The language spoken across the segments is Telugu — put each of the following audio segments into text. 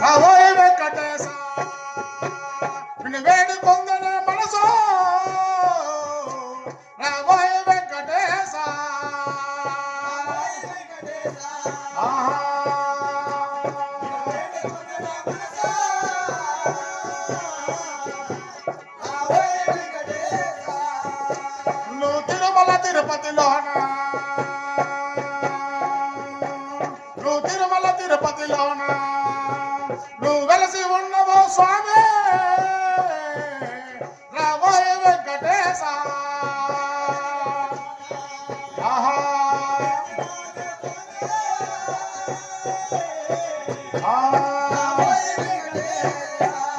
రాబోయే వెంకటేశ నిన్ను వేడి పొందనే మనసు రాబోయే వెంకటేశ నువ్వు తిరుమల తిరుపతిలోన నువ్వు తిరుమల తిరుపతిలోన నువ్వు వెలసి ఉన్నవో స్వామి రాబోయే వెంకటేశ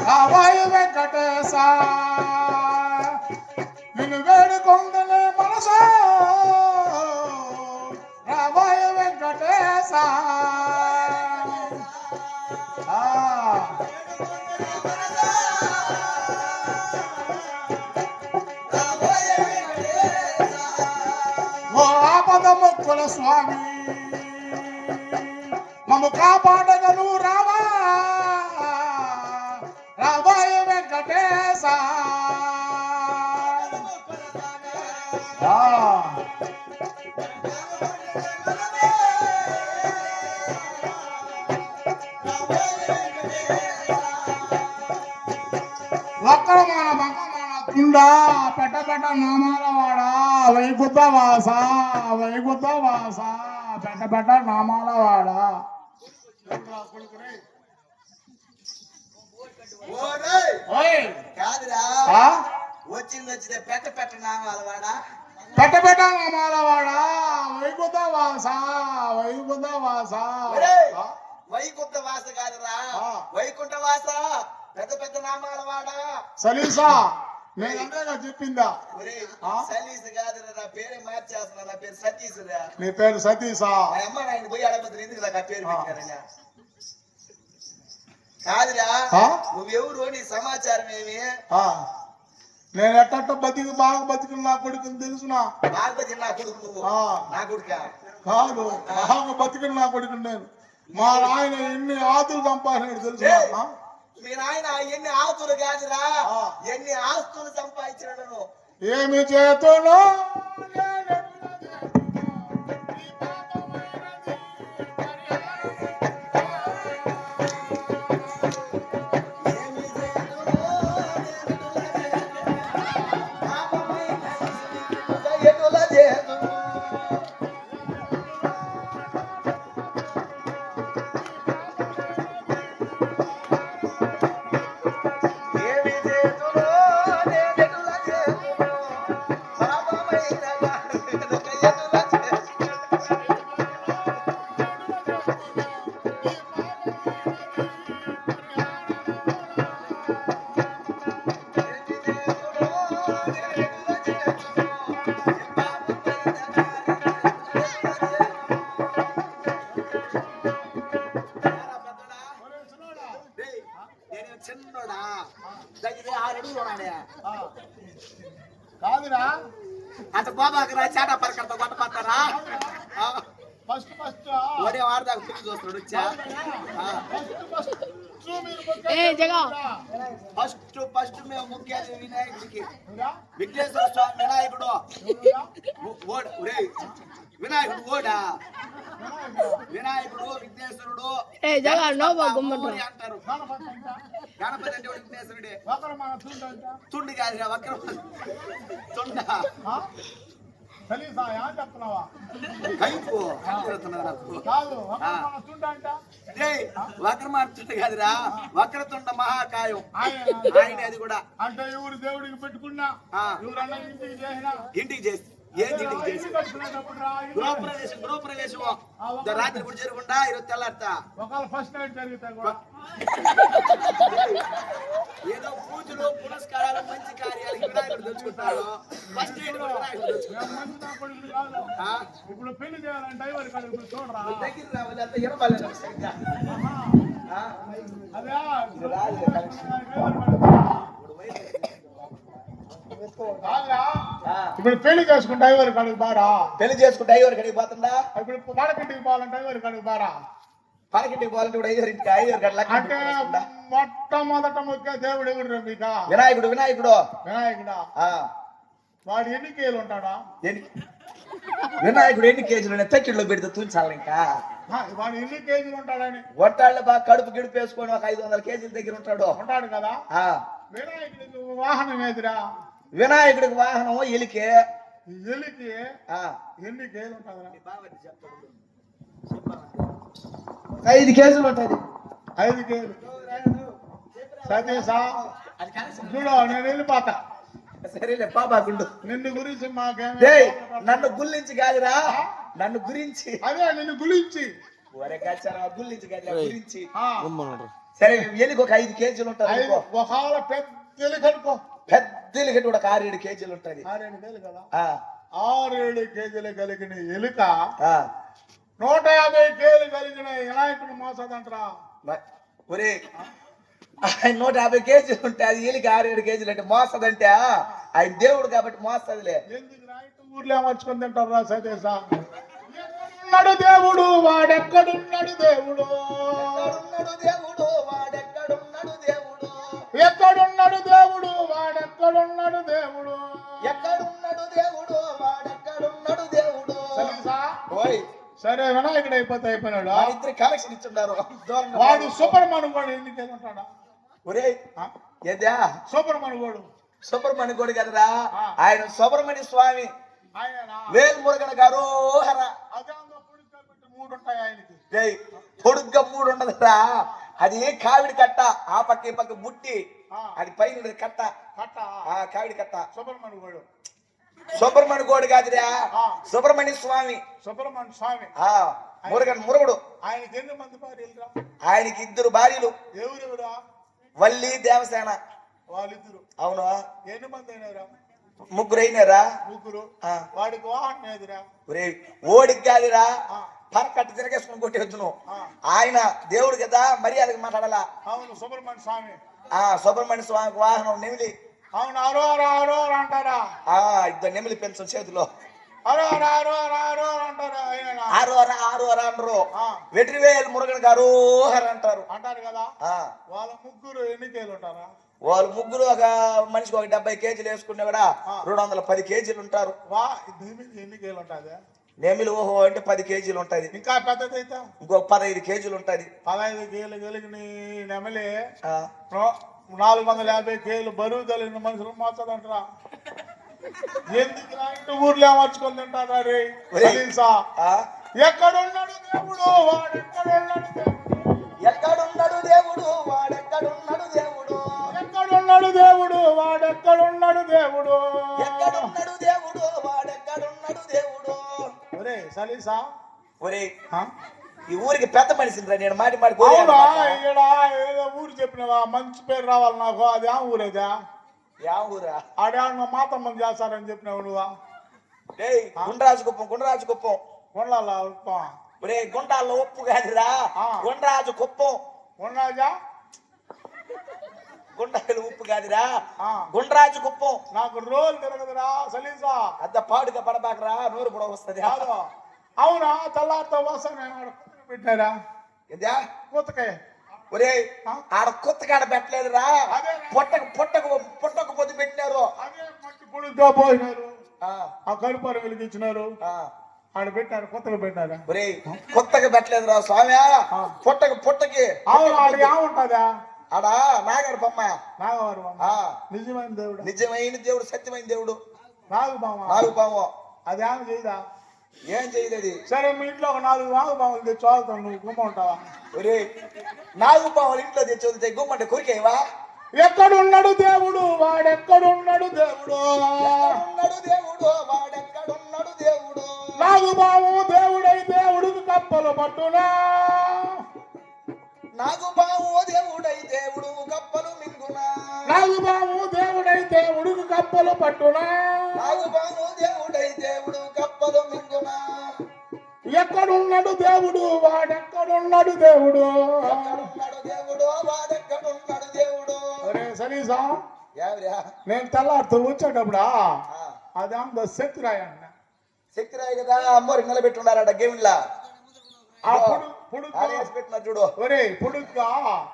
రాబోయే వెంకటేశ నిన్ను వేడుకొందనే మనసు రాబోయే వెంకటేశ ఓ ఆపద మొక్కుల స్వామి మమ్ము కాపాడగను రావా రాబోయే వెంకటేశ వక్రమాన బంకమాన తుండ పెట్ట పెట్ట నామాల వాడ వైకుంఠ వాస వైకుంఠ వాస పెట్ట పెట్ట నామాల వాడ వచ్చింది వచ్చింది పెట్ట పెట్ట నామాల వాడా పెట్ట పెట్ట నామాల వాడ వైకుంఠ వాస వైకుంఠ వాస వైకుంఠ వాస కాదురా వైకుంఠ వాస పెద్ద పెద్ద నామాల వాడా సలీసా నేనంతేగా చెప్పిందా సలీస్ కాదురా నా పేరే మార్చేస్తున్నా నా పేరు సతీష్ రా నీ పేరు సతీషా మా అమ్మ నాయన పోయి అడగబోతున్నా ఎందుకు నాకు ఆ పేరు పెట్టారని కాదురా నువ్వెవరు నీ సమాచారం ఏమి నేను ఎట్ట బతికి బాగా బతికిన నా కొడుకుని తెలుసునా బాగా బతికిన నా కొడుకు నువ్వు నా కొడుక కాదు బాగా బతికిన నా కొడుకు నేను మా నాయన ఎన్ని ఆతులు సంపాదించాడు తెలుసునా మీ నాయన ఎన్ని ఆస్తులు కాదురా ఎన్ని ఆస్తులు సంపాదించాడు ఏమి చేతులు కాదురా అంత బాబాకరా చాటా పరకడతా కొట్టపడతారా ఫస్ట్ ఫస్ట్ ఒడే వాడదాకా పిచ్చి చూస్తున్నాడు వచ్చా ఫస్ట్ ఫస్ట్ మేము ముఖ్యాలు వినాయకుడికి విఘ్నేశ్వర స్వామి వినాయకుడు వినాయకుడు ఓడా వినాయకుడు విఘ్నేశ్వరుడు అంటారు గణపతి అంటే విఘ్నేశ్వరుడే తుండి కాదురా వక్రం తుండ వక్రమార్చుండ కాదురా వక్రతుండ మహాకాయం ఆయన అది కూడా అంటే ఎవరు దేవుడికి పెట్టుకున్నా ఇంటికి చేసి ఏంటి ఇంటికి చేసి గృహప్రవేశం రాత్రి కూడా జరుగుండా ఈరోజు తెల్లారతా ఫస్ట్ నైట్ జరిగితే ఏదో పూజలు పురస్కారాలు మంచి కార్యాలకి వినాయకుడు తెచ్చుకుంటారు ఫస్ట్ నైట్ వినాయకుడు ఇప్పుడు పెళ్లి చేయాలంటే డ్రైవర్ కాదు చూడరా దగ్గర రావాలి అంత ఇరవాలి ఇప్పుడు పెళ్లి చేసుకుంటే డ్రైవర్ కాడికి బారా పెళ్లి చేసుకుంటే డ్రైవర్ కాడికి పోతుందా ఇప్పుడు వాడకంటికి పోవాలంటే డ్రైవర్ కాడికి బారా పడకింటికి పోవాలంటే ఇప్పుడు 5 గంటల అంటే మొట్టమొదట ముఖ్య దేవుడు ఎవడు మీకు? వినాయకుడు వినాయకుడా? ఆ వాడు ఎన్ని కేలు ఉంటాడా? వినాయకుడు ఎన్ని కేజీలు తక్కిడిలో పెడితే తుంచాలి ఇంకా. వాడు ఎన్ని కేజీలు ఉంటాడని? ఒట్టాళ్ళు బాగా కడుపు గిడుపు వేసుకొని ఒక 500 కేజీల దగ్గర ఉంటాడు కదా. ఆ వినాయకుడికి వాహనం ఏదిరా? వినాయకుడికి వాహనం ఎలికే. ఎలికి ఎన్ని కేజీలు ఉంటుందిరా? 5 కేజీలు ఉంటుంది. 5 కేజీలు. సతీశా చూడు, నేను వెళ్ళిపోతా. సరేలే పాపాకుండు. నిన్ను గురించి మాకేం నన్ను గుల్లించి కాదురా, నన్ను గురించి. అదే నిన్ను గురించి గుల్లించి కాదు గురించి. సరే ఎలికి ఒక 5 కేజీలు ఉంటుంది. ఒకవేళ పెద్ద ఎలికి అనుకో, పెద్ద ఎలికి కూడా 6-7 కేజీలు ఉంటది. 6-7 కేజీలు కదా. 6-7 కేజీలు కలిగిన ఎలుక 150 కేజీలు కలిగిన వినాయకుడు మోసదంటరా. ఒరే 150 కేజీలు ఉంటే అది ఎలికి 6-7 కేజీలు అంటే మోసదంటే ఆయన దేవుడు కాబట్టి మోస్తదిలే. ఎందుకు ఊర్లో ఏమర్చుకొని తింటారా సతీశా? ఎక్కడున్నాడు దేవుడు వాడెక్కడున్నాడు దేవుడు? వాడెక్కడున్నాడు దేవుడు? ఎక్కడున్నాడు దేవుడు వాడెక్కడున్నాడు దేవుడు? ఎక్కడున్నాడు దేవుడు వాడెక్కడున్నాడు దేవుడు? సరే వినాయకుడు అయిపోయినాడు. ఇద్దరు కలెక్షన్ ఇచ్చున్నారు. వాడు సుబ్రహ్మణ్యం కూడా ఎన్ని కేజీలు ఉంటాడా? ఒరే ఏదా సుబ్రహ్మణ్య గోడు కదరా, ఆయన సుబ్రహ్మణ్య స్వామి వేల్మురుగన్ గారు. పొడుగ్గా 3 ఉండదురా, అది కావిడి కట్ట. ఆ పక్క ఈ పక్క బుట్టి, అది పైన కట్ట. కావిడి కట్ట. సుబ్రహ్మణ్య గోడు కాదురా, సుబ్రహ్మణ్య స్వామి. మురుగడు. ఆయనకి ఎన్ని మంది భార్యలు? ఆయనకి 2 భార్యలు. ఎవరెవరా? వల్లి దేవసేన. వాళ్ళిద్దరు. అవును. ఎన్ని మంది అయినారా? 3 అయినారా? 3. వాడికి వాహనం ఏదిరా? ఓడికి కాదురా, పరకట్టు తిరగేసుకుని కొట్టేద్దును. ఆయన దేవుడు కదా, మర్యాదకి మాట్లాడాలా. అవును. సుబ్రహ్మణ్య స్వామి. సుబ్రహ్మణ్య స్వామికి వాహనం నెమిలి. అవును. అరో అంటారా? 2 నెమిలి పెంచు చేతిలో. అరో అంటారా? అనరు. వెట్రివేలు మురుగన్ గారు అంటారు కదా. వాళ్ళ 3 ఎన్ని కేజీలు ఉంటారా? వాళ్ళు 3 ఒక మనిషికి ఒక 70 కేజీలు వేసుకున్నా కూడా 210 కేజీలు ఉంటారు. ఎన్ని కేజీలు ఉంటుంది? నెమిలి అంటే 10 కేజీలు ఉంటది. ఇంకా పెద్దది అయితే ఇంకో 15 కేజీలు ఉంటది. 15 కేజీలు కలిగిన నెమిలి 450 కేజీలు బరువు కలిగిన మనుషులు మోసదంటారా? ఎందుకు ఊర్లో ఏమర్చుకొని తింటారా? రే ఎక్కడున్నాడు దేవుడు వాడెక్కడున్నాడు దేవుడు? ఎక్కడున్నాడు దేవుడు వాడెక్కడున్నాడు దేవుడు? ఎక్కడున్నాడు దేవుడు వాడెక్కడున్నాడు దేవుడు? ఎక్కడున్నాడు దేవుడు వాడెక్కడున్నాడు దేవుడు? ఒరే సలీసా, ఒరే ఈ ఊరికి పెద్ద మనిషిరా నేను. మాటి ఏదో ఊరు చెప్పినవా? మంచి పేరు రావాలి నాకు. అది ఆ ఊరేదా? ఊరా? ఆడే మాతమ్మని చేస్తారని చెప్పినావు నువ్వా? గుండ్రాజుకుప్పం. గుండాల్లో ఉప్పు కాదురా, గుండ్రాజు కుప్పం. గుండాలు ఉప్పు కాదురా, గుండ్రాజు కుప్పం. నాకు రోల్ తిరగదురా సలీసా. అంత పాడుగా పడబాకరా, నోరు కూడా వస్తుంది. అవునా? తెల్లారితో వస్తా పెట్టారా? కొత్తకాయ. ఒరే ఆడ కొత్తగాడ పెట్టలేదురా, పొట్టకు పొద్దు పెట్టినారు. అదే మంచి పొడుగ్గా పోయినారు, ఆ కడుపారు వెలిగించినారు, ఆడ పెట్టారు. కొత్తగా పెట్టారా? ఒరే కొత్తగా పెట్టలేదురా స్వామి, పొట్టకి. అవును. ఆడ ఏముంటుందా? ఆడ నాగడు బొమ్మ. నాగవారు నిజమైన దేవుడు. నిజమైన దేవుడు, సత్యమైన దేవుడు. నాగుపాము. అది ఏమి చేయదా? ఏం చేయలేదు. సరే మీ ఇంట్లో ఒక 4 నాగుపాములు తెచ్చి చదువుతావు, నువ్వు గుమ్మ ఉంటావా? ఒరే నాగుపాములు ఇంట్లో తెచ్చి వదిలితే గుమ్మంటే కొరికేవా? ఎక్కడున్నాడు దేవుడు వాడెక్కడున్నాడు దేవుడు? దేవుడు వాడెక్కడున్నాడు దేవుడు? నాగుపాము దేవుడైతే ఉడుకు కప్పలు పట్టునా? నాగుపాము దేవుడైతే ఉడుకు కప్పలు మింగునా? నాగుపాము దేవుడైతే ఉడుకు కప్పలు పట్టునా? నాగుపాము దేవుడైతే ఉడుకు కప్పలు మింగునా? ఎక్కడున్నాడు దేవుడు వాడెక్కడున్నాడు దేవుడు? ఎక్కడున్నాడు దేవుడు వాడెక్కడున్నాడు దేవుడు? సలీసా, నేను తెల్లారితో వచ్చేటప్పుడా అది అంత శక్తిరాయ అన్న. శక్తిరాయ కదా, అమ్మోరికి నిలబెట్టున్నారట గేమిలా. అప్పుడు పొడుగ్గా ఆడేసి పెట్టినా చూడు. ఒరే పొడుగ్గా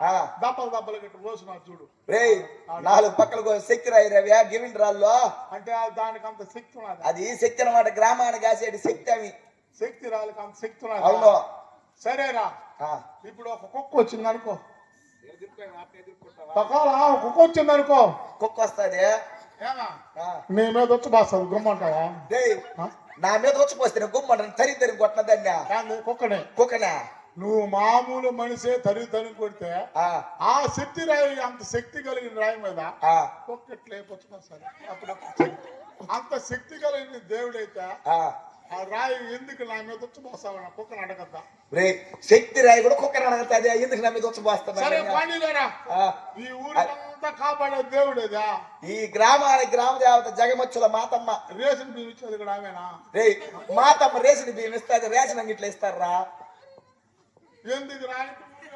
ఆ, దప్పలు దప్పలు గట్టి పోసిన చూడు. రేయ్ 4 పక్కలకు శక్తి రాయి రవ్యా గివిన్ రాల్లో. అంటే దానికి అంత శక్తి ఉన్నది. అది శక్తి అన్నమాట, గ్రామానికి కాసేటి శక్తి అవి. శక్తి రాళ్ళకి అంత శక్తి ఉన్నది. అవును. సరేరా, ఆ, ఇప్పుడు ఒక కుక్క వచ్చింది అనుకో, ఒకవేళ ఒక కుక్క వచ్చింది అనుకో, కుక్క వస్తుంది. ఏమా నీ మీద వచ్చి బాస్తుంది గుమ్మంటావా? నా మీద వచ్చి పోస్తే గుమ్మంటాను తరి తరి కొట్టినదాన్ని కుక్కనే. కుక్కనా? నువ్వు మామూలు మనిషే తరి తరి కొడితే ఆ, ఆ శక్తి రాయి అంత శక్తి కలిగిన రాయి మీద ఆ, కుక్క ఎట్లా అయిపోతున్నా సరే, అప్పుడు అంత శక్తి కలిగిన దేవుడైతే ఆ. ఆ రాయి ఎందుకు నా మీద వచ్చి పోస్తావు? కుక్కను అడగద్దా? రే శక్తి రాయి కూడా కుక్కని అడగతుంది, ఎందుకు నా మీద వచ్చి సరే పోస్తా? పానీలేరా, ఈ ఊరికంతా కాపాడే దేవుడేదా? ఈ గ్రామానికి గ్రామ దేవత జగమచ్చుల మాతమ్మ. రేషన్ బియ్యం ఇచ్చేది కూడా ఆమెనా? రే మాతమ్మ రేషన్ బియ్యం ఇస్తుంది, రేషన్ అంగిట్లో ఇస్తారా? ఎందుకు రాయి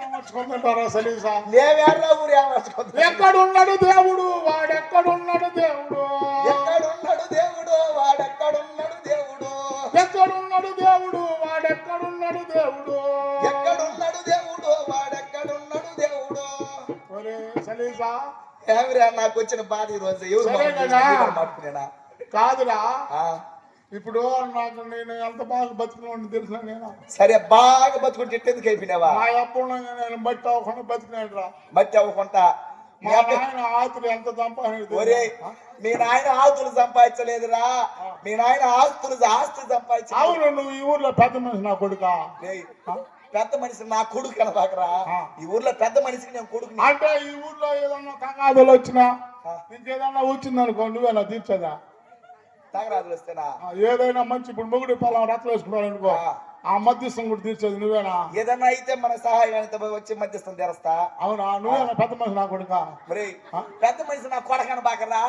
అమర్చుకుంటారా సలీసా? మేమేళ్ళ ఊరు ఏమర్చుకుంటాం? ఎక్కడున్నాడు దేవుడు, వాడెక్కడున్నాడు దేవుడు, ఎక్కడున్నాడు దేవుడు, వాడెక్కడున్నాడు దేవుడు, ఎక్కడున్నాడు దేవుడు, వాడెక్కడున్నాడు దేవుడు, ఎక్కడున్నాడు దేవుడు, వాడెక్కడున్నాడు దేవుడు. ఒరే సలీసా, ఏమిరా నాకు వచ్చిన బాధ ఈ రోజు? ఎవరు సరే కదా. మాట్లాడినా కాదురా, ఇప్పుడు నాకు నేను ఎంత బాగా బతికిన తెలిసిన నేను. సరే బాగా బతుకుంటే ఎట్టెందుకు అయిపోయినావా? మా అప్పుడు నేను బట్టి అవ్వకుండా బతికినాడు రా. బట్టి అవ్వకుండా మా నాయన ఆతులు ఎంత ఒరే సంపాదించాడు. మీ నాయన ఆస్తులు సంపాదించలేదురా, మీ నాయన ఆస్తులు సంపాదించ. అవును, నువ్వు ఈ ఊర్లో పెద్ద మనిషి నా కొడుకా? పెద్ద మనిషి నా కొడుకు కనబాకరా. ఈ ఊర్లో పెద్ద మనిషికి నేను కొడుకు. అంటే ఈ ఊర్లో ఏదన్నా తగాదులు వచ్చినా ఇంకేదన్నా వచ్చింది అనుకో, నువ్వేనా తీర్చదా? తగరాజులు వస్తేనా? ఏదైనా మంచి ఇప్పుడు మొగుడు పొలం రత్నం వేసుకున్నావు అనుకో, ఆ మధ్యస్థం కూడా తీర్చేది నువ్వేనా? ఏదన్నా అయితే మన సహాయం వచ్చి మధ్యస్థం తెరస్తా. అవునా? నువ్వేనా పెద్ద మనిషి నా కొడుకా? మరి పెద్ద మనిషి నా కొడకని బాకరా.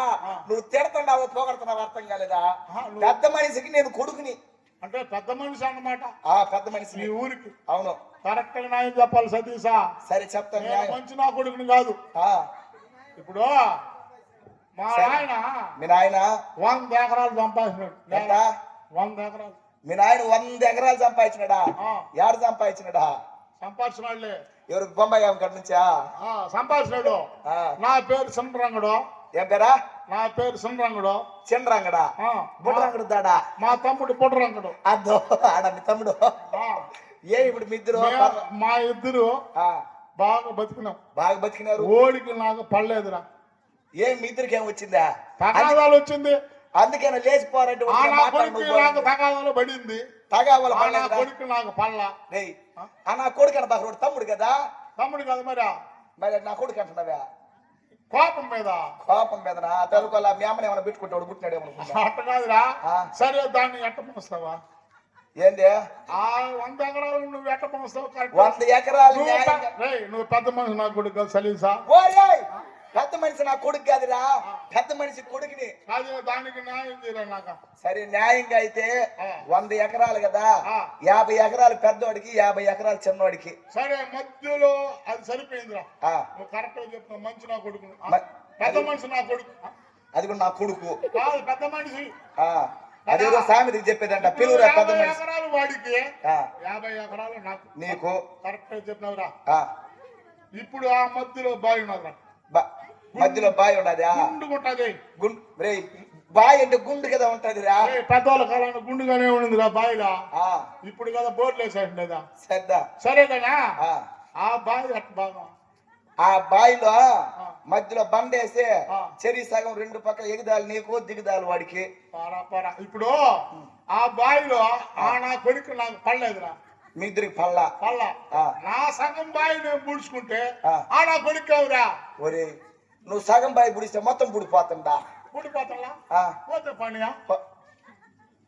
నువ్వు తిడుతున్నావో పోగొడుతున్నావు అర్థం కాలేదా? పెద్ద మనిషికి నేను కొడుకుని. అంటే పెద్ద మనిషి అన్నమాట ఆ పెద్ద మనిషి ఈ ఊరికి. అవును. కరెక్ట్ గా న్యాయం చెప్పాలి సతీసా. సరే చెప్తాను. నేను మంచి నా కొడుకుని కాదు. ఇప్పుడు మా ఆయన మీ నాయన 100 ఎకరాలు సంపాదించినాడు. 100 ఎకరాలు. మీ నాయన 100 ఎకరాలు సంపాదించినాడా? ఏడు సంపాదించినాడా? సంపాదించినాడులే. ఎవరు బొంబాయి కాడి నుంచా? సంపాదించినాడు. నా పేరు సుందరంగుడు. ఏం పేరా? నా పేరు సుందరంగుడు. చిన్నరంగడా? బుడ్రంగుడు దాడా? మా తమ్ముడు బుడ్రంగుడు. అదో ఆడ మీ తమ్ముడు. ఏ ఇప్పుడు మీ ఇద్దరు? మా ఇద్దరు బాగా బతికినాం. బాగా బతికినారు. ఓడికి నాకు పడలేదురా. ఏం మీ ఇద్దరికి ఏం వచ్చిందా? తగాదాలు వచ్చింది. అందుకని లేచిపోరంటే నాకు తగాదాలు పడింది. తగావాల కొడుకు నాకు పళ్ళ. నా కొడుకు అంటే తమ్ముడు కదా? తమ్ముడు కదా మరి. మరి నా కొడుకు అంటున్నావా? కోపం మీద. కోపం మీద తెలుగులా మీ అమ్మని ఏమైనా పెట్టుకుంటాడు పుట్టినాడు ఏమనుకుంటా. అట్ట కాదురా. సరే దాన్ని ఎట్ట పోస్తావా? ఏంది 100 ఎకరాలు నువ్వు ఎట్ట పోస్తావు? 100 ఎకరాలు నువ్వు పెద్ద మనిషి నా కొడుకు సలీసా. పెద్ద మనిషి నా కొడుకు కాదురా, పెద్ద మనిషి కొడుకుని. దానికి న్యాయం చేయరా నాకు. సరే న్యాయంగా అయితే 100 ఎకరాలు కదా, 50 ఎకరాలు పెద్దోడికి, 50 ఎకరాలు చిన్నోడికి. సరే మధ్యలో అది సరిపోయిందిరా. నువ్వు కరెక్ట్ గా చెప్తున్నావు. మంచి నా కొడుకు, పెద్ద మనిషి నా కొడుకు. అది కూడా నా కొడుకు కాదు, పెద్ద మనిషి. అది సామెతకి చెప్పేదంట, పిలువురా పెద్ద మనిషి. 50 ఎకరాలు వాడికి, 50 ఎకరాలు నాకు. నీకు కరెక్ట్ గా చెప్పినవురా. ఇప్పుడు ఆ మధ్యలో బావి ఉన్నదిరా. మధ్యలో బావి ఉండదా? గుండు బావి అంటే గుండు కదా ఉంటది రా. పెద్దవాళ్ళ కాలంలో గుండుగానే ఉండిందిరా బావిలా. ఇప్పుడు కదా బోర్లు వేసేదా. సరే కదా. ఆ బావి అట్ట బాగా. ఆ బావిలో మధ్యలో బండేసి చెరి సగం 2 పక్కల ఎగదాలు నీకు, దిగుదాలు వాడికి. ఇప్పుడు ఆ బావిలో నా కొడుకు నాకు పడలేదురా. మీ ఇద్దరికి పళ్ళ నా సగం బావి నేను పూడ్చుకుంటే నా కొడుకు ఎవరా? ఒరే నువ్వు సగం బావి పుడిస్తే మొత్తం పుడిపోతుందా? పుడిపోతా పోతే పనియా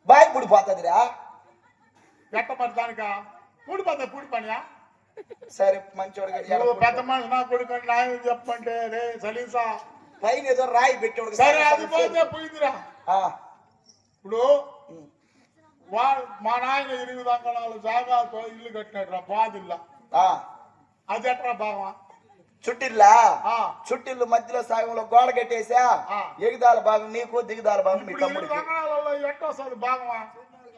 బావి పుడిపోతుందిరా. ఎట్ట మరి దానిక పుడిపోతా పుడి పనియా? సరే మంచోడు పెద్ద మనిషి నా కొడుకు న్యాయం చెప్పంటే రే సలీసా. పైన ఏదో రాయి పెట్టాడు. సరే అది పోతే పోయిందిరా. ఇప్పుడు మా నాయన 8 అంకణాలు జాగాతో ఇల్లు కట్టినాడు రా, బాదిల్లా. అది ఎట్రా బాగా? చుట్టిల్లా? చుట్టిల్లు మధ్యలో సగంలో గోడ కట్టేసా, ఎగుదాల భాగం నీకు, దిగుదాల భాగం మీ తమ్ముడికి. ఎట్ట వస్తుంది బాగా?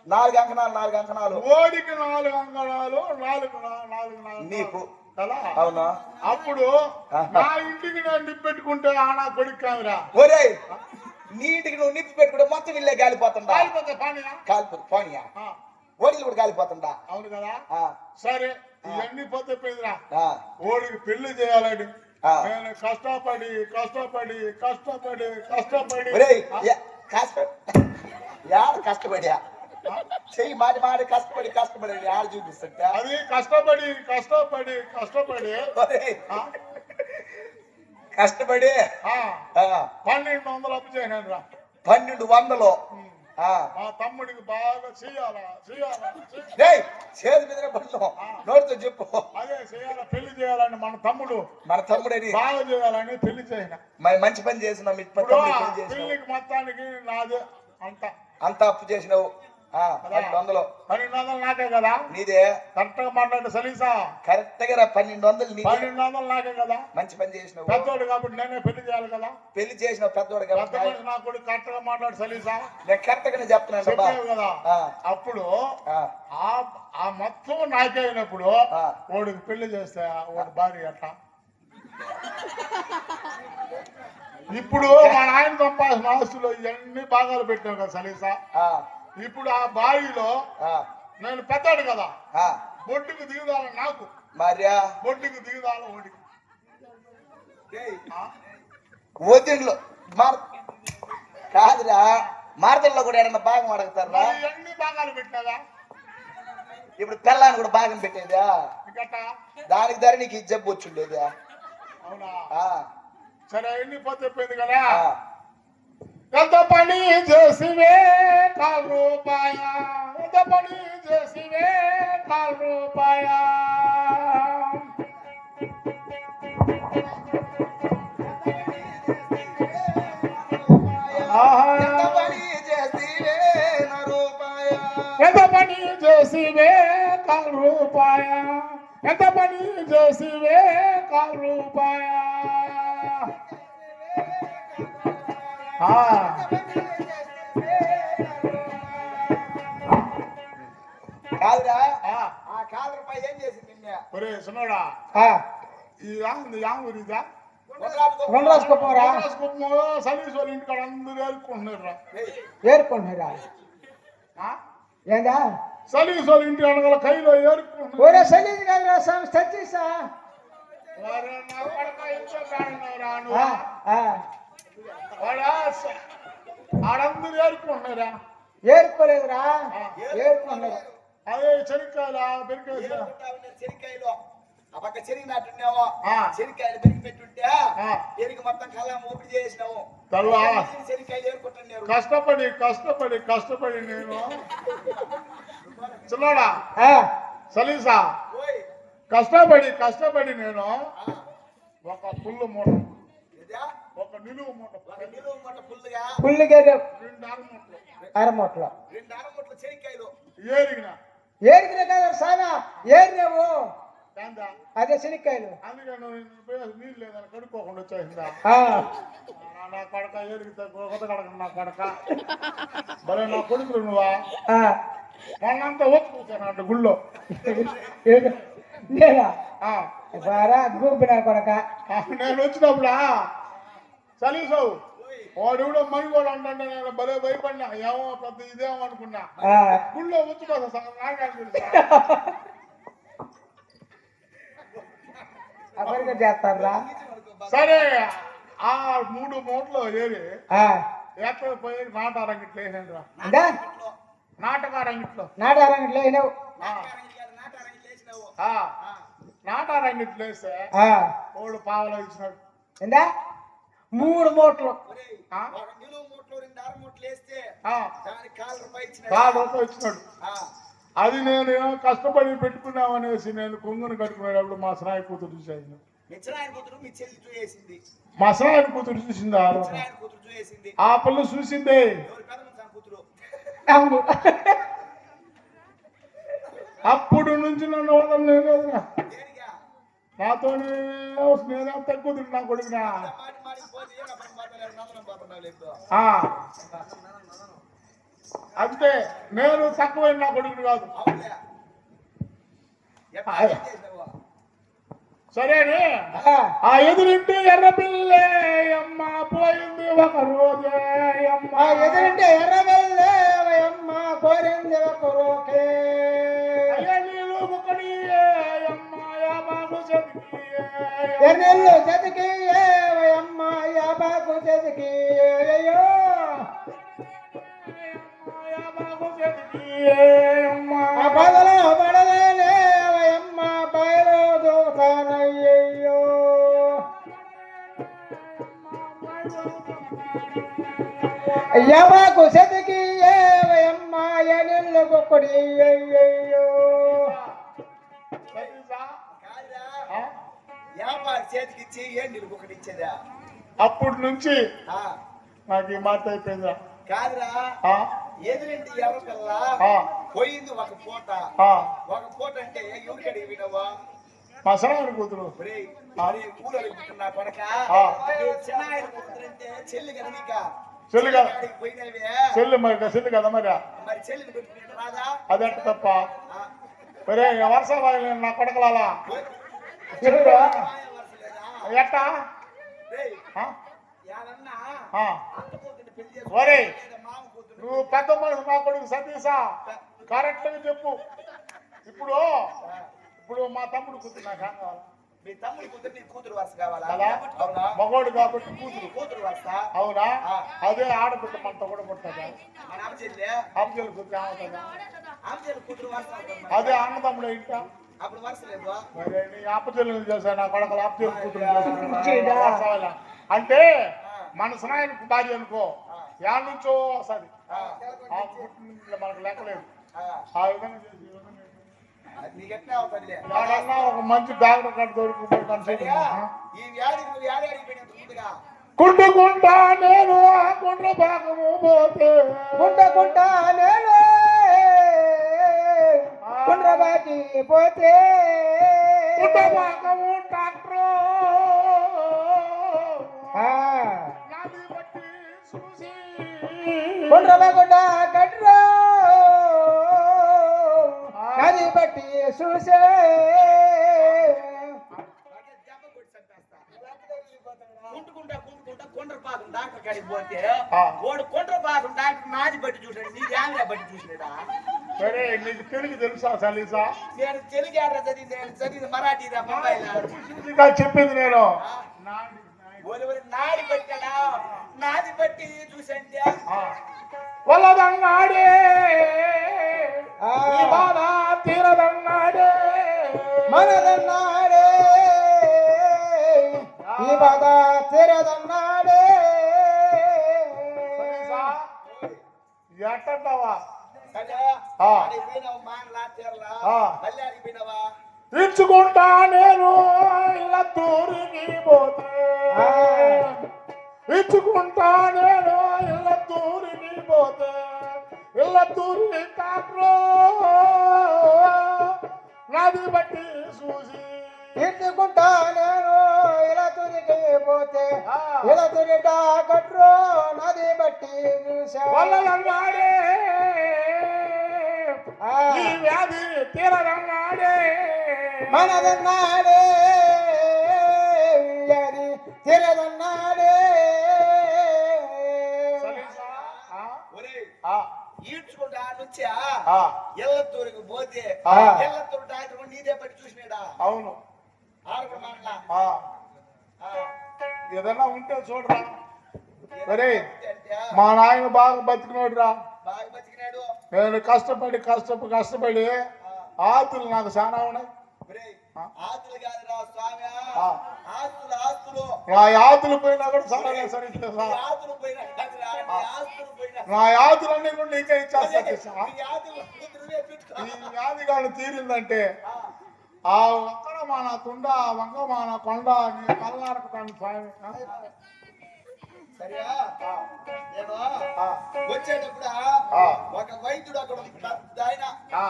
4 అంకణాలు 4 అంకణాలు ఓడికి 4 అంకణాలు 4 నీకు కదా అవునా అప్పుడు నా ఇంటికి నేను నిప్పెట్టుకుంటే ఆనా కొడుకు కాదురా ఒరేయ్ నీ ఇంటికి నువ్వు నిప్పి పెట్టుకుంటే మొత్తం ఇల్లే గాలిపోతుందా కాలిపోతే పానీయా కాలిపోతుంది పోనీయా ఓడిలు కూడా గాలిపోతుందా అవును కదా సరే ఇవన్నీ పోతే పోయిందిరా ఆ, ఓడికి పెళ్లి చేయాలని ఆ. నేను కష్టపడి ఒరేయ్ యాడ కష్టపడా చెయ్యి మాటి మాటి కష్టపడి యాడ చూపిస్తుంటా అది కష్టపడి ఒరేయ్, కష్టపడి ఆ, ఆ, 1200 అప్పు చేయను రా 1200 ఆ. మా తమ్ముడికి బాగా చెయ్యాలా డేయ్, చేతి మీద పడ్డం నోటితో చెప్పు అదే చేయాలా పెళ్లి చేయాలని మన తమ్ముడని బాగా చేయాలని పెళ్లి చేయన మంచి పని చేసినావు మీ ఇప్పుడు తమ్ముడికి పెళ్లి చేసినావు పెళ్లికి మొత్తానికి నాదే అంత అప్పు చేసినావు 1200 1200 నాకే కదా నీదే కరెక్ట్ గా మాట్లాడు సలీసా కరెక్ట్ గా 1200 నీదే 1200 నాకే కదా మంచి పని చేసినావు పెద్దోడు కాబట్టి నేనే పెళ్లి చేయాలి కదా పెళ్లి చేసినావు పెద్దోడు పెద్ద కాబట్టి మనిషి నా కొడుకు కరెక్ట్ గా మాట్లాడు సలీసా నేను కరెక్ట్ గానే చెప్తున్నాను అబ్బా. చెప్పావు కదా ఆ, అప్పుడు ఆ, ఆ మొత్తం నాకే అయినప్పుడు ఆ. ఓడికి పెళ్లి చేస్తే ఓడి భార్య అట్లా ఇప్పుడు మా నాయన సంపాదించిన ఆస్తులు ఇవన్నీ భాగాలు పెట్టావు కదా సలీసా ఆ, ఇప్పుడు ఆ భార్యలో ఆ, నేను పెద్దాడు కదా ఆ. బొట్టుకు దిగుదాల నాకు మరియా బొట్టుకు దిగుదాల ఓడికి ఒత్తిడిలో కాదురా మార్తల్లో కూడా ఏడన్నా భాగం అడుగుతారా ఇవన్నీ భాగాలు పెట్టినావా ఇప్పుడు పిల్లాన్ని కూడా భాగం పెట్టేదా ఇంకట దానికి ధర నీకు ఈ జబ్బు వచ్చిండేదా అవునా ఆ, సరే ఎన్ని పోతే పోయింది కదా ఆ. ఎంత పని చేసివే 4 రూపాయ ఎంత పని చేసివే 4 రూపాయ ఎంత పని చేస్తీవే నా రూపాయ ఎంత పని చేసివే 4 రూపాయ ఎంత పని చేసివే 4 రూపాయ కాదురా ఆ కాదు రూపాయి ఏం చేసింది నిన్న ఒరే సున్నోడా ఈ ఊరిదా రాసుకోపోరా సర్వీస్ వాళ్ళ ఇంటికాడ అందరూ ఏరుకుంటున్నారా ఏరుకుంటున్నారా ఏందా సర్వీస్ వాళ్ళ ఇంటి అనగల కైలో ఏరుకుంటున్నారు ఒరే సలీజ్ గారు సతీసా ఆడందరూ ఏరుకుంటున్నారా ఏరుకోలేదురా ఏరుకుంటున్నారు అదే చెనిక్కాయలు పెరికేసి చెనిక్కాయలు ఆ పక్క చెరిగి నాటున్నావు ఆ. చెనిక్కాయలు పెరిగి పెట్టుంటే ఆ. పెరిగి మొత్తం కళ్ళ ఊపిరి చేసినావు తల్లా చెనిక్కాయలు ఏరుకుంటున్నారు కష్టపడి నేను చిన్నోడా సలీసా ఓయ్ కష్టపడి నేను ఆ. ఒక పుల్లు మూట ఇదా? ఒక నిలువు మూట ఒక నిలువు మూట ఫుల్లుగా పుల్లిగా 2 ఆరుమూటలు అరమూట్లో 2 అరముట్ల చెనిక్కాయలు ఏరిగిన ఏరిగిన కదా సానా ఏరినావు కాందా అదే శనిక్కాయలు అందుకే నువ్వు నీళ్ళు లేదని కడుక్కోకుండా వచ్చేసిందా నా కొడక ఏరిగితే కొత్త కడక నా కొడక భలే నా కొడుకులు నువ్వా మొన్నంతా ఒప్పుకుంటాను అంటే గుళ్ళో నేనా బారా గూపినా కొడక నేను వచ్చినప్పుడా చలిసావు వాడు కూడా మని కూడా అంటే నేను భలే భయపడినా ఏమో పెద్ద ఇదేమో అనుకున్నా గుళ్ళో వచ్చిపోతా సగం నాగాన్ని అప్పటికే చేస్తారా సరే ఆ 3 మూటలు ఏరి ఎక్కడ పోయి నాటారంగిట్లో వేసాను రా నాటకారంగిట్లో నాటారంగిట్లో అయినావు నాటారంగిట్లో వేస్తే వాళ్ళు పావలో ఇచ్చినాడు ఎందా 3 మూటలు నిలువు మూటలు 2 అరముట్లు వేస్తే దానికి రూపాయలు ఇచ్చినాడు అది నేను కష్టపడి పెట్టుకున్నామనేసి నేను కొంగును కట్టుకునేటప్పుడు మా సనాయ కూతురు చూసేది మా సనాయ కూతురు చూసింది ఆ పిల్ల చూసిందే అవును అప్పుడు నుంచి నన్ను వదలలేదు నాతో నేనే తగ్గుతుంది నా కొడుకునా అంతే నేను తక్కువైన నా కొడుకుని కాదు. అవునులే. ఎట్లా ఏం చేసావు? సరేనే ఆ, ఆ ఎదురింటి ఎర్ర పిల్లే అమ్మ పోయింది ఒక రోజే అమ్మ. ఆ ఎదురంటే ఎర్రవెల్లే అమ్మ కోరింది ఒక రోకే. అయ్య నీళ్ళు ముక్కడియే అమ్మ యాబాకు చెతికియే ఎన్నెల్లు చతికి అమ్మ యాబాకు చతికి అయ్యో యాబాకు చెతికియే అమ్మ. ఆ బదలో పడలేనే అమ్మ బయలు దూతానయ్యో. యాబాకు చతికి అమ్మ ఎన్నెల్లు కుక్కడి అయ్యో. సతీశా, కాదురా, ఆ? వ్యాపారి చేతికి ఇచ్చి ఏం నీళ్ళు ఒకటి ఇచ్చేదా? అప్పటి నుంచి ఆ, నాకు ఈ మాట అయిపోయిందా? కాదురా, ఆ? ఎదురింటి ఎర్రపిల్ల ఆ. పోయింది ఒక పూట. ఆ. ఒక పూట అంటే ఎవరికడిగి వినవా? మా సరాని కూతురు ఒరేయ్, మరి ఊరు అడుగుతున్నా కొడక. ఆ. చిన్నాయన కూతురంటే చెల్లి కదా నీక? చెల్లి కదా. కాడికి పోయినవే చెల్లి మరి చెల్లి కదా మరి మరి చెల్లిని పెట్టుకునే రాదా? అదంట తప్ప. ఆ, మరే వర్ష నా కొడకలాలా పోయి. చెల్లి మాయ వరసలేదా? ఎట్టా? రేయ్, ఆ? యాదన్నా ఆ. అత్త కూతుర్ని పెళ్లి ఒరేయ్. లేదా మామ కూతుర్ని? నువ్వు పెద్ద మనిషి నా కొడుకు సతీశా కరెక్ట్ గా చెప్పు. ఇప్పుడు ఇప్పుడు మా తమ్ముడు కూతురు నాకు ఏం కావాలి మీ తమ్ముడి కూతురు నీ కూతురు వరుస కావాలా? కదా? అవునా? మగోడు కాబట్టి కూతురు కూతురు వరుస. అవునా? ఆ. అదే ఆడబిడ్డ మనతో కూడా పుట్టదా? మన అమ్మ చెల్లి అమ్మజల కూతురు ఏమవుతుందా? అమ్మ చెల్లి కూతురు వరుస అవుతుంది మరి. అదే అన్నదమ్ముడు ఇంట అప్పుడు వరుస లేదు. మరి నీ అప్పచెల్లు చేశాను నా కొడకలు అప్పచెల్లి కూతురు చేయడా? చేశాను. అంటే మన స్నాయనకు భార్య అనుకో యాడ్ నుంచో వస్తుంది ఆ పుట్టి నుంచి మనకు లెక్కలేదు. ఆ విధంగా చేసి ఈ విధంగా చేసి. నీకు ఎట్లా అవుతుందిలే. వాడన్నా ఒక మంచి డాక్టర్ కట్టు దొరికిపోయి మన సరియా? ఈ వ్యాధికి నువ్వు ఏడాడికి పోయినంత ముందుగా కుంటుకుంటా నేను ఆ కుండ్ర భాగము పోతే గుంట గుంట నేను కుండ్రబాకి పోతే కుండ్ర భాగము డాక్టర్ ఆ, నాది బట్టి చూసి కుండ్రబాగుండ కట్రో నది బట్టి చూసే దెబ్బ కొట్టి చంపేస్తా. కుంటుకుంటా కొండ్రపాకం డాక్టర్ కాడికి పోతే ఆ. వాడు కొండ్రపాకం డాక్టర్ నాది బట్టి చూసాడు, నీ డ్యామియా బట్టి చూసినాడా? సరే నీకు తెలుగు తెలుసా సలీసా? నేను తెలుగు ఆడ చదివింది మరాఠీరా బొంబాయిలా. ఇంకా చెప్పింది నేను ఒరి నాడి పెట్టాడా? నాది బట్టి చూసంటే వల్లదన్నాడే ఆ. ఈ బాధ తీరదన్నాడే మనదన్నాడే ఈ బాధ తెరదన్నాడే. సలీసా, ఎట్టంటావా? సరే ఆ. ఆడికి పోయినావు మానలా తీరలా, ఆ. మళ్ళీ ఆడికి పోయినావా? ఇచ్చుకుంటా నేను ఇళ్ళ తూరికి పోతే ఆ. ఇచ్చుకుంటా నేను ఇళ్ళ తూరికి పోతే ఇళ్ళ తూరి డాక్టర్ నాది బట్టి చూసి ఇట్టుకుంటా నేను ఇలా తురికి పోతే ఆ. ఇలా తురి డాకట్రో నది బట్టి చూసా. వల్లదన్నాడే ఆ. ఈ వ్యాధి తీరదన్నాడే మనదన్నాడే అది తెరదన్నాడే. సలీసా, ఆ? ఒరేయ్, ఆ, ఈడ్చుకుంటా నుంచి ఆ, ఎల్లతూరికి పోతే ఆ. ఎల్లతూరు డాక్టర్ నీదే బట్టి చూసినాడా? అవును. ఆడకు మానలా. ఆ, ఆ. ఏదన్నా ఉంటే చూడరా. ఒరేయ్, అంటే మా నాయన బాగా బతికినోడురా. బాగా బతికినాడు. నేను కష్టపడి ఆతులు నాకు చాలా ఉన్నాయి. ఒరేయ్, ఆ. ఆస్తులు కాదురా స్వామి, ఆ. ఆస్తులు నా యాతులు పోయినా కూడా చాలా సరిగ్గా నీ ఆస్తులు పోయినా కాదురా, నీ ఆస్తులు పోయినా. నా యాతులన్నీ కూడా నీకే ఇచ్చేస్తా తెలుసా? నీ ఆస్తులు కూతురువే పెట్టుకో. ఈ వ్యాధి కానీ తీరిందంటే ఆ. ఆ ఒక్కడ మాన తుండ వంగ మాన కొండ నీ కళ్ళారకు తాను స్వామి. సరియా? నేను ఆ, వచ్చేటప్పుడు ఆ. ఒక వైద్యుడు అక్కడ పెద్ద ఆయన ఆ,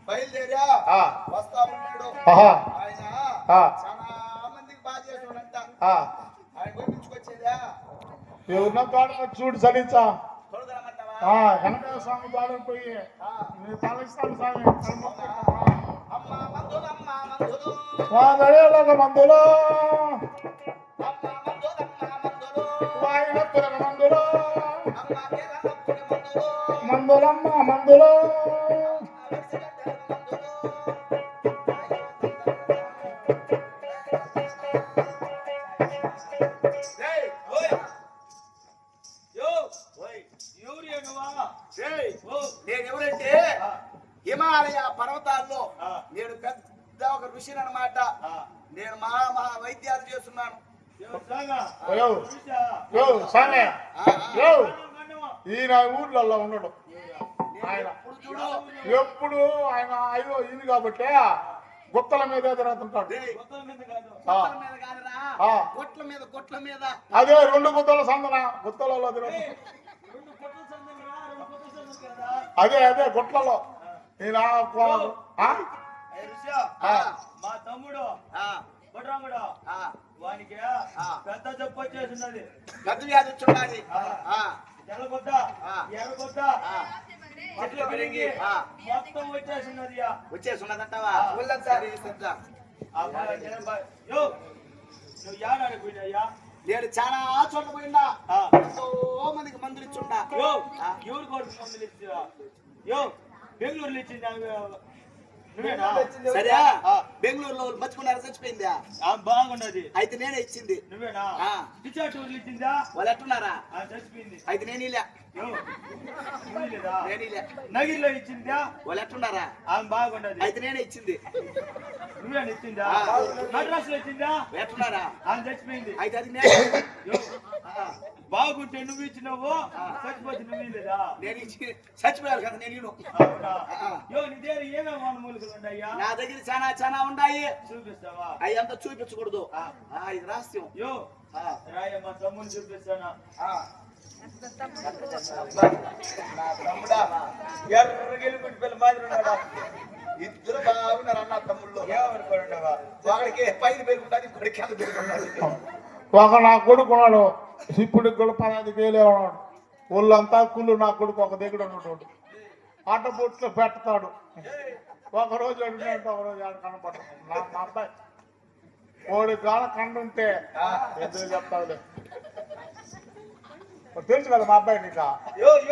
బయలుదేరా ఆ, వస్తా ఉన్నాడు. ఆహా, ఆయన ఆ. చాలా మందికి బాగా చేసాడంట. ఆ. ఆయన పోయించుకొచ్చేదా ఎవరినో తోటకు చూడు సలీసా. తొలగరమ్మంటావా? కనక స్వామి బాగా పోయి నీ తలస్తాను స్వామి అమ్మ మందులు అమ్మ మందులు వాదరేలకు మందులో అమ్మ మందులు అమ్మ మందులు వాయినత్తులకు మందులో అమ్మ కేరళప్పుడు మందులు మందులమ్మ మందులో నేనెవరంటే హిమాలయ పర్వతాల్లో నేను పెద్ద ఒక ఋషిని అన్నమాట. నేను మహా వైద్యాలు చేస్తున్నాను. స్వామి ఈయన ఊర్లలో ఉండడు ఆయన ఎప్పుడు ఆయన అయ్యో ఇది కాబట్టి గుత్తల మీద తిరుగుతుంటాడు. గొట్ల మీద అదే 2 గుత్తల సందన గుత్తలలో తిరుగుతాడు. అదే గుట్లలో ఈయన మా తమ్ముడు బొడ్రాంగుడు వానికి పెద్ద జబ్బు వచ్చేసినది. గద్దు వ్యాధి వచ్చి తెల్లగొద్ద ఎర్రగొద్ద అట్లా పెరిగి మొత్తం వచ్చేసినది. వచ్చేసిన్నదంటావా? నువ్వు ఏడాడికి పోయినాయ్యా? నేను చాలా చోట్ల పోయిందా, ఎంతో మందికి మందులు ఇచ్చుండా. ఎవరు కోరికి మందులు ఇచ్చా? బెంగళూరులో ఇచ్చింది నువ్వేనా? సరే, బెంగళూరులో మర్చిపోయినారు, చచ్చిపోయిందా? బాగున్నది. అయితే నేనే ఇచ్చింది. నువ్వేనా? టీచర్లు ఇచ్చిందా? వాళ్ళు ఎట్టున్నారా? చచ్చిపోయింది. అయితే నేను నగిరిలో ఇచ్చిందా? వాళ్ళు ఎట్టున్నారా? బాగున్నది. అయితే నేనే ఇచ్చింది. నువ్వేనా ఇచ్చిందా? మద్రాసులో ఇచ్చిందా? ఎట్టున్నారా? చచ్చిపోయింది. అయితే అది నేను బాగుంటే నువ్వు ఇచ్చినావు, చచ్చిపోతే నువ్వు లేదా? నేను ఇచ్చి చచ్చిపోయారు కదా నేను. నీ దగ్గర ఏమేమి వనమూలికలు ఉన్నాయా? నా దగ్గర చాలా ఉన్నాయి. చూపిస్తావా? అవి అంతా చూపించకూడదు, ఇది రహస్యం. రాయ మా తమ్ముని చూపిస్తానా? నా తమ్ముడా ఎర్రగెలుగుంటి పిల్ల మాదిరి ఉన్నాడా? ఇద్దరు బాగున్నారు అన్న తమ్ముళ్ళు. ఏమనుకోండావా? ఒకడికి పైన పెరుగుతుంది, ఇంకొకడికి కింద పెరుగుతుంది. ఒక నా కొడుకు ఉన్నాడు, ఇప్పుడు కూడా 15,000 ఉన్నాడు. ఒళ్ళంతా కుళ్ళు. నా కొడుకు ఒక దగ్గర ఉన్నాడు, ఆటబొట్లు పెడతాడు. ఒకరోజు అడిగినట్టు ఒకరోజు ఆడ కనపడతాడు. నా అబ్బాయి కోడి కాల కండుంటే ఎందుకు చెప్తావులే, తెలుసు కదా మా అబ్బాయి నీకు. ఎవరు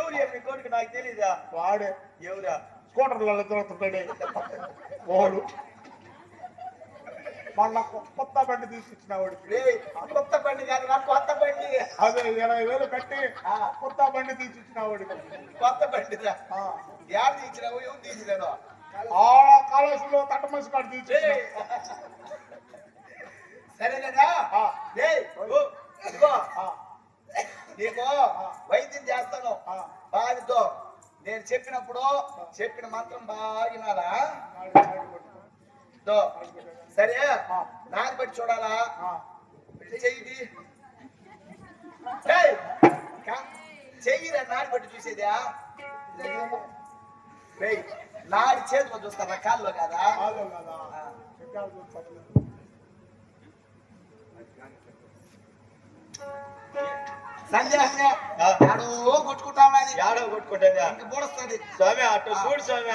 కోరిక నాకు తెలీదా? వాడే ఎవరా? స్కూటర్లలో తిరుగుతుంటాడే వాడు. మళ్ళా కొత్త బండి తీసుకొచ్చిన వాడికి. కొత్త బండి కాదు, నా కొత్త బండి. అదే 20,000 కట్టి కొత్త బండి తీసుకొచ్చిన వాడికి. కొత్త బండి యారు తీసినావు? ఎవరు తీసినాను? కాలేజీలో తట్టమసి కాడు తీసుకొచ్చిన. సరేనా? నీకు వైద్యం చేస్తాను బాధితో. నేను చెప్పినప్పుడు చెప్పిన మంత్రం బాగినారా? సరే, నాకు బట్టి చూడాలా? చెయ్యి చెయ్యిరా, నాడి బట్టి చూసేదా? నాడి చేతిలో చూస్తారా, కాల్లో కదా? సందేహమే కొట్టుకుంటా ఉన్నది. ఏడో కొట్టుకుంటుంది ఇంక పొడుస్తుంది స్వామి. అటు చూడు స్వామి,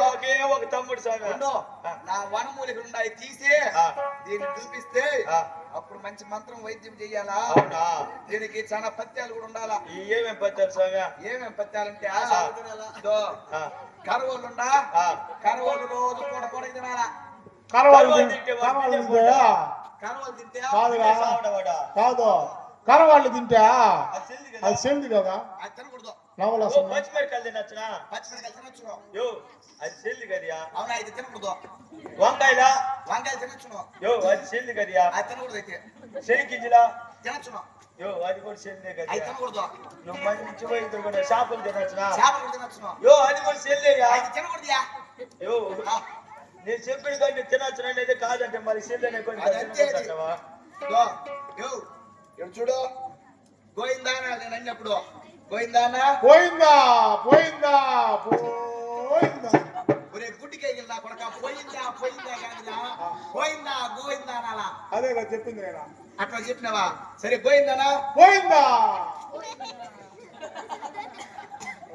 ఒకే ఒక తమ్ముడు స్వామి. నా వనమూలికలు ఉన్నాయి, తీసి దీన్ని చూపిస్తే అప్పుడు మంచి మంత్రం వైద్యం చెయ్యాలా? దీనికి చాలా పత్యాలు కూడా ఉండాలా. ఏమేం పత్యాలు స్వామి? ఏమేం పత్యాలంటే కరవోళ్ళుండా, కరవోళ్ళు రోజు పూట తినాలా. కరవాళ్ళు తింటే కాదు, కరవాళ్ళు తింటే అది సెంది కదా, అది తినకూడదు. నవలసం పచ్చిమిరకాయలు తినచ్చునా? పచ్చిమిరకాయలు తినొచ్చు. అది సెల్లి కదియా? అవునా? ఇది తినకూడదు. వంకాయలా? వంకాయలు తినొచ్చును. అది సెల్లి కదియా? అది తినకూడదు. అయితే శనికింజలా? తినొచ్చును. అది కూడా సెల్లే అది కదియా? తినకూడదు. నువ్వు మంచి వైద్యుడు కూడా చేపలు తినచ్చునా? చేపలు కూడా తినొచ్చును. అది కూడా సెల్లేయా? అది తినకూడదుయా? నేను చెప్పిన కానీ తినచ్చు అనేది కాదంటే మరి సెల్లనే కొన్ని చూడు, గోయిందానా నేను అన్నప్పుడు గోయిందానా పోయిందా పోయిందా పోయిందా. ఒరే గుడ్డికాయ నా కొడక, పోయిందా పోయిందా కాదురా, పోయిందా గోయిందా అనాలా. అదే చెప్పింది నేను. అట్లా చెప్పినావా? సరే, గోయిందానా పోయిందా.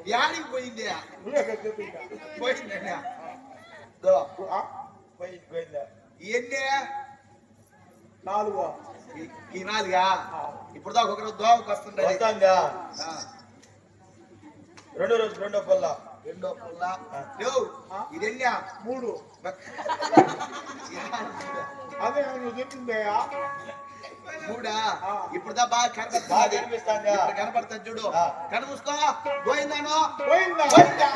యాడికి పోయింది నువ్వే కదా చెప్పిందా? పోయింది ఆ? పోయిందా ఎన్ని 4 ఈ నాలుగా ఇప్పుడు దాకా ఒకరు దోవకు వస్తుండే వస్తాంగా రెండో రోజు రెండో పొల్ల రెండో పుల్ల ఇదెన్యా 3 అదే నువ్వు చెప్పిందయ్యా. మూడా ఇప్పుడు దా బాగా బాగా కనపడుతుంది కనిపిస్తాంగా ఇప్పుడు కనపడుతుంది చూడు కనుమూసుకో పోయిందాను పోయిందా? పోయిందా